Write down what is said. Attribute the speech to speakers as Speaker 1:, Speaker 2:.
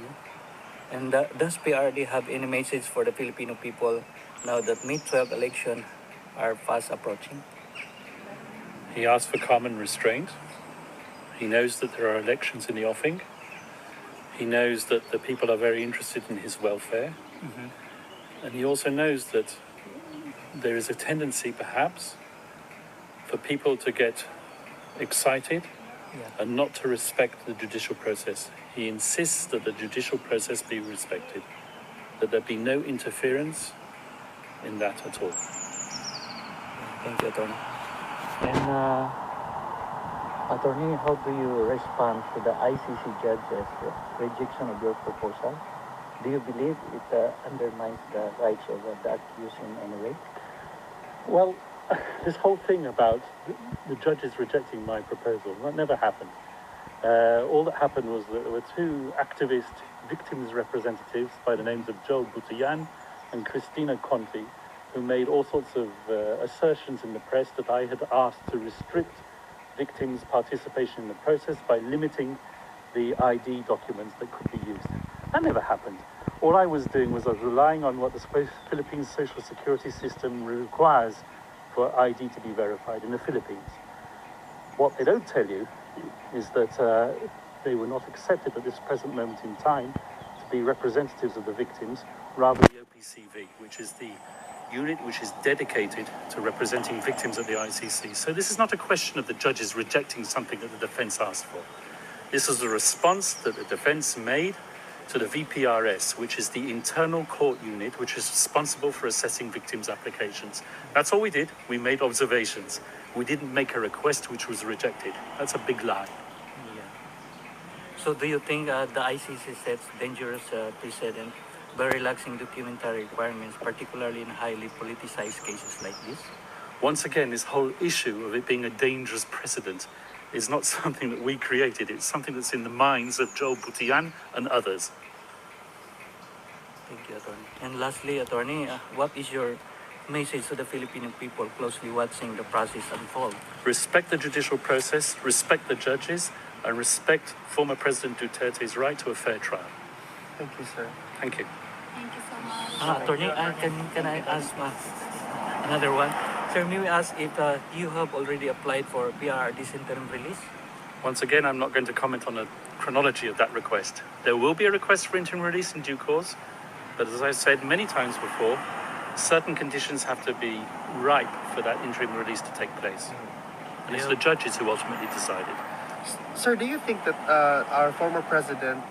Speaker 1: you. And does PRD have any message for the Filipino people now that May 12 election are fast approaching?
Speaker 2: He asked for calm and restraint. He knows that there are elections in the offing. He knows that the people are very interested in his welfare. And he also knows that there is a tendency, perhaps, for people to get excited and not to respect the judicial process. He insists that the judicial process be respected, that there be no interference in that at all.
Speaker 1: Thank you, Attorney. And Attorney, how do you respond to the ICC judge's rejection of your proposal? Do you believe it undermines the rights of the accused in any way?
Speaker 2: Well, this whole thing about the judges rejecting my proposal, that never happened. All that happened was that there were two activist victims representatives by the names of Joel Butian and Christina Conti, who made all sorts of assertions in the press that I had asked to restrict victims' participation in the process by limiting the ID documents that could be used. That never happened. All I was doing was I was relying on what the Philippine social security system requires for ID to be verified in the Philippines. What they don't tell you is that they were not accepted at this present moment in time to be representatives of the victims, rather the OPCV, which is the unit which is dedicated to representing victims at the ICC. So this is not a question of the judges rejecting something that the defense asked for. This is a response that the defense made to the VPRS, which is the internal court unit which is responsible for assessing victims' applications. That's all we did. We made observations. We didn't make a request which was rejected. That's a big lie.
Speaker 1: Yeah. So do you think the ICC sets dangerous precedent by relaxing documentary requirements, particularly in highly politicized cases like this?
Speaker 2: Once again, this whole issue of it being a dangerous precedent is not something that we created. It's something that's in the minds of Joel Butian and others.
Speaker 1: Thank you, Attorney. And lastly, Attorney, what is your message to the Filipino people closely watching the process unfold?
Speaker 2: Respect the judicial process, respect the judges, and respect former President Duterte's right to a fair trial.
Speaker 1: Thank you, sir.
Speaker 2: Thank you.
Speaker 3: Thank you so much.
Speaker 1: Attorney, can I ask another one? Sir, may we ask if you have already applied for PRRD's interim release?
Speaker 2: Once again, I'm not going to comment on the chronology of that request. There will be a request for interim release in due course, but as I said many times before, certain conditions have to be ripe for that interim release to take place. And it's the judges who ultimately decided.
Speaker 4: Sir, do you think that our former president